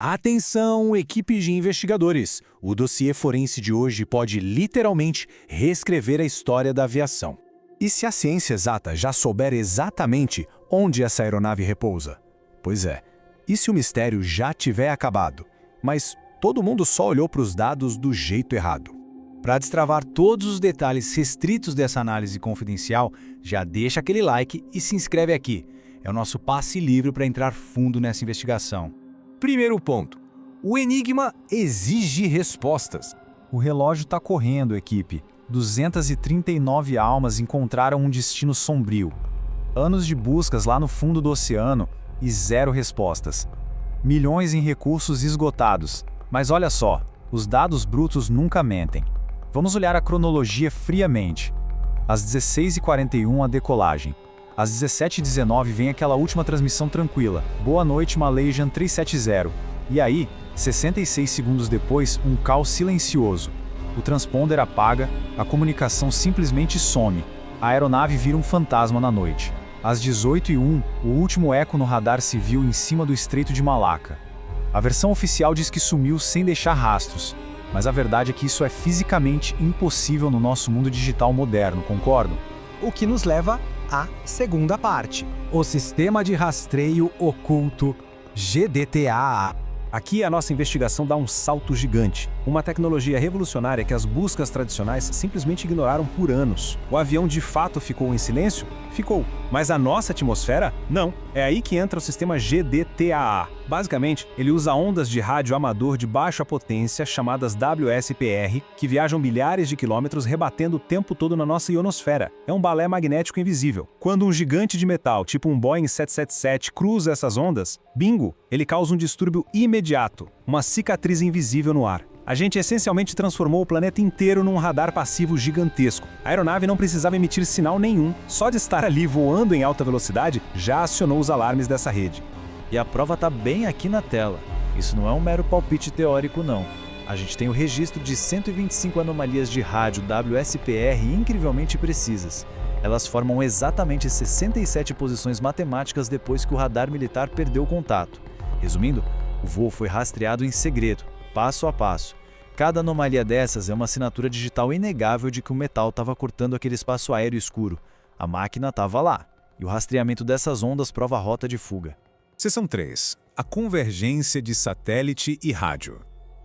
Atenção, equipe de investigadores! O dossiê forense de hoje pode literalmente reescrever a história da aviação. E se a ciência exata já souber exatamente onde essa aeronave repousa? Pois é, e se o mistério já tiver acabado, mas todo mundo só olhou para os dados do jeito errado? Para destravar todos os detalhes restritos dessa análise confidencial, já deixa aquele like e se inscreve aqui. É o nosso passe livre para entrar fundo nessa investigação. Primeiro ponto. O enigma exige respostas. O relógio está correndo, equipe. 239 almas encontraram um destino sombrio. Anos de buscas lá no fundo do oceano e zero respostas. Milhões em recursos esgotados. Mas olha só, os dados brutos nunca mentem. Vamos olhar a cronologia friamente. Às 16h41 a decolagem. Às 17h19 vem aquela última transmissão tranquila. Boa noite, Malaysian 370. E aí, 66 segundos depois, um caos silencioso. O transponder apaga, a comunicação simplesmente some. A aeronave vira um fantasma na noite. Às 18h01, o último eco no radar se viu em cima do Estreito de Malaca. A versão oficial diz que sumiu sem deixar rastros. Mas a verdade é que isso é fisicamente impossível no nosso mundo digital moderno, concordam? O que nos leva à segunda parte. O Sistema de Rastreio Oculto, GDTAA. Aqui a nossa investigação dá um salto gigante. Uma tecnologia revolucionária que as buscas tradicionais simplesmente ignoraram por anos. O avião de fato ficou em silêncio? Ficou. Mas a nossa atmosfera? Não. É aí que entra o sistema GDTAA. Basicamente, ele usa ondas de rádio amador de baixa potência, chamadas WSPR, que viajam milhares de quilômetros rebatendo o tempo todo na nossa ionosfera. É um balé magnético invisível. Quando um gigante de metal, tipo um Boeing 777, cruza essas ondas, bingo, ele causa um distúrbio imediato, uma cicatriz invisível no ar. A gente essencialmente transformou o planeta inteiro num radar passivo gigantesco. A aeronave não precisava emitir sinal nenhum. Só de estar ali voando em alta velocidade, já acionou os alarmes dessa rede. E a prova está bem aqui na tela. Isso não é um mero palpite teórico, não. A gente tem o registro de 125 anomalias de rádio WSPR incrivelmente precisas. Elas formam exatamente 67 posições matemáticas depois que o radar militar perdeu o contato. Resumindo, o voo foi rastreado em segredo, passo a passo. Cada anomalia dessas é uma assinatura digital inegável de que o metal estava cortando aquele espaço aéreo escuro. A máquina estava lá, e o rastreamento dessas ondas prova a rota de fuga. Seção 3. A convergência de satélite e rádio.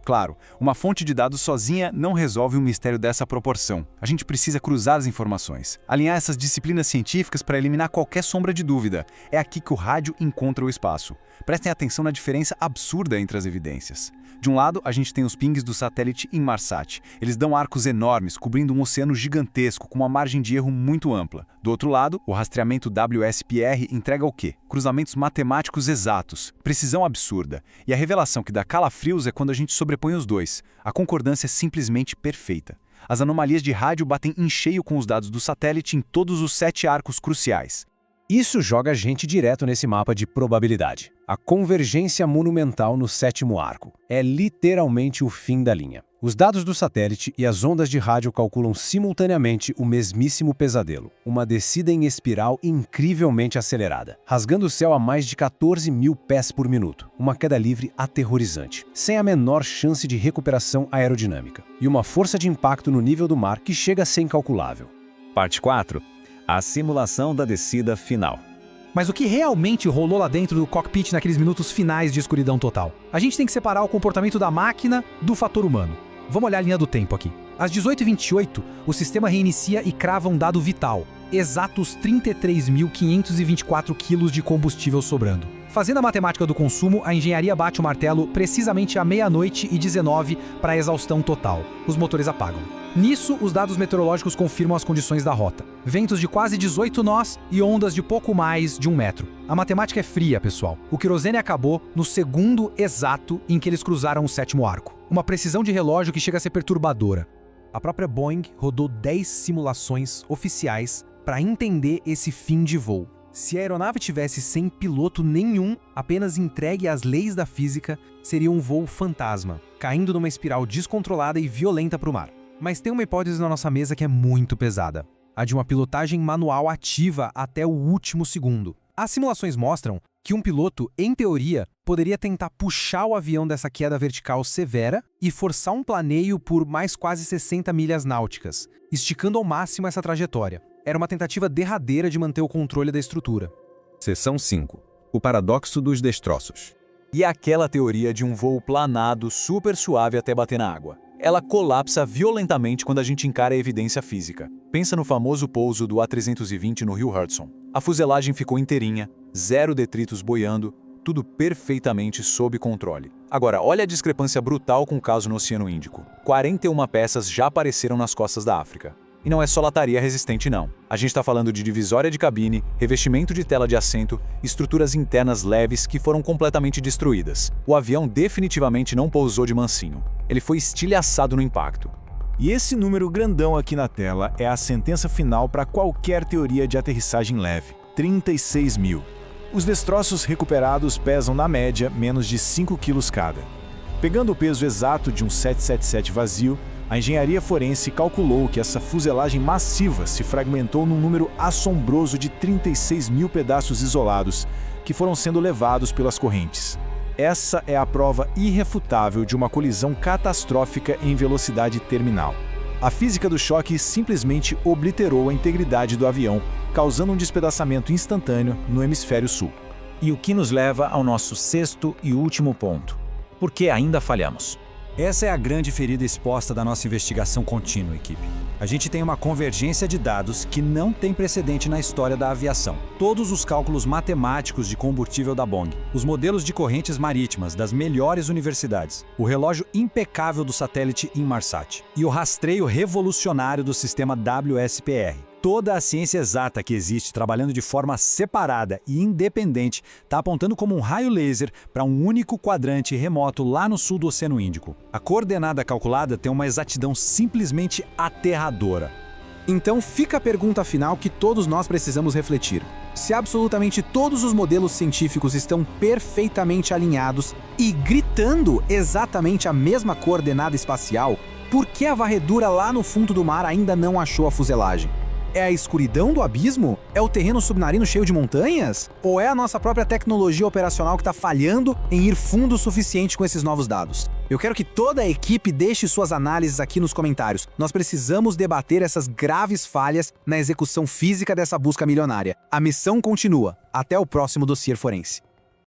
Claro, uma fonte de dados sozinha não resolve um mistério dessa proporção. A gente precisa cruzar as informações, alinhar essas disciplinas científicas para eliminar qualquer sombra de dúvida. É aqui que o rádio encontra o espaço. Prestem atenção na diferença absurda entre as evidências. De um lado, a gente tem os pings do satélite Inmarsat. Eles dão arcos enormes, cobrindo um oceano gigantesco, com uma margem de erro muito ampla. Do outro lado, o rastreamento WSPR entrega o quê? Cruzamentos matemáticos exatos, precisão absurda. E a revelação que dá calafrios é quando a gente sobrepõe os dois. A concordância é simplesmente perfeita. As anomalias de rádio batem em cheio com os dados do satélite em todos os 7 arcos cruciais. Isso joga a gente direto nesse mapa de probabilidade. A convergência monumental no 7º arco. É literalmente o fim da linha. Os dados do satélite e as ondas de rádio calculam simultaneamente o mesmíssimo pesadelo. Uma descida em espiral incrivelmente acelerada, rasgando o céu a mais de 14 mil pés por minuto. Uma queda livre aterrorizante, sem a menor chance de recuperação aerodinâmica. E uma força de impacto no nível do mar que chega a ser incalculável. Parte 4. A simulação da descida final. Mas o que realmente rolou lá dentro do cockpit naqueles minutos finais de escuridão total? A gente tem que separar o comportamento da máquina do fator humano. Vamos olhar a linha do tempo aqui. Às 18h28, o sistema reinicia e crava um dado vital. Exatos 33.524 quilos de combustível sobrando. Fazendo a matemática do consumo, a engenharia bate o martelo precisamente à 00h19 para a exaustão total. Os motores apagam. Nisso, os dados meteorológicos confirmam as condições da rota. Ventos de quase 18 nós e ondas de pouco mais de 1 metro. A matemática é fria, pessoal. O querosene acabou no segundo exato em que eles cruzaram o 7º arco. Uma precisão de relógio que chega a ser perturbadora. A própria Boeing rodou 10 simulações oficiais para entender esse fim de voo. Se a aeronave tivesse sem piloto nenhum, apenas entregue às leis da física, seria um voo fantasma, caindo numa espiral descontrolada e violenta para o mar. Mas tem uma hipótese na nossa mesa que é muito pesada. A de uma pilotagem manual ativa até o último segundo. As simulações mostram que um piloto, em teoria, poderia tentar puxar o avião dessa queda vertical severa e forçar um planeio por mais quase 60 milhas náuticas, esticando ao máximo essa trajetória. Era uma tentativa derradeira de manter o controle da estrutura. Seção 5. O paradoxo dos destroços. E aquela teoria de um voo planado super suave até bater na água. Ela colapsa violentamente quando a gente encara a evidência física. Pensa no famoso pouso do A320 no Rio Hudson. A fuselagem ficou inteirinha, zero detritos boiando, tudo perfeitamente sob controle. Agora, olha a discrepância brutal com o caso no Oceano Índico. 41 peças já apareceram nas costas da África. E não é só lataria resistente não. A gente está falando de divisória de cabine, revestimento de tela de assento, estruturas internas leves que foram completamente destruídas. O avião definitivamente não pousou de mansinho. Ele foi estilhaçado no impacto. E esse número grandão aqui na tela é a sentença final para qualquer teoria de aterrissagem leve. 36 mil. Os destroços recuperados pesam, na média, menos de 5 quilos cada. Pegando o peso exato de um 777 vazio, a engenharia forense calculou que essa fuselagem massiva se fragmentou num número assombroso de 36 mil pedaços isolados, que foram sendo levados pelas correntes. Essa é a prova irrefutável de uma colisão catastrófica em velocidade terminal. A física do choque simplesmente obliterou a integridade do avião, causando um despedaçamento instantâneo no hemisfério sul. E o que nos leva ao nosso sexto e último ponto. Por que ainda falhamos? Essa é a grande ferida exposta da nossa investigação contínua, equipe. A gente tem uma convergência de dados que não tem precedente na história da aviação. Todos os cálculos matemáticos de combustível da Boeing, os modelos de correntes marítimas das melhores universidades, o relógio impecável do satélite Inmarsat e o rastreio revolucionário do sistema WSPR. Toda a ciência exata que existe trabalhando de forma separada e independente está apontando como um raio laser para um único quadrante remoto lá no sul do Oceano Índico. A coordenada calculada tem uma exatidão simplesmente aterradora. Então fica a pergunta final que todos nós precisamos refletir. Se absolutamente todos os modelos científicos estão perfeitamente alinhados e gritando exatamente a mesma coordenada espacial, por que a varredura lá no fundo do mar ainda não achou a fuselagem? É a escuridão do abismo? É o terreno submarino cheio de montanhas? Ou é a nossa própria tecnologia operacional que está falhando em ir fundo o suficiente com esses novos dados? Eu quero que toda a equipe deixe suas análises aqui nos comentários. Nós precisamos debater essas graves falhas na execução física dessa busca milionária. A missão continua. Até o próximo Dossiê Forense.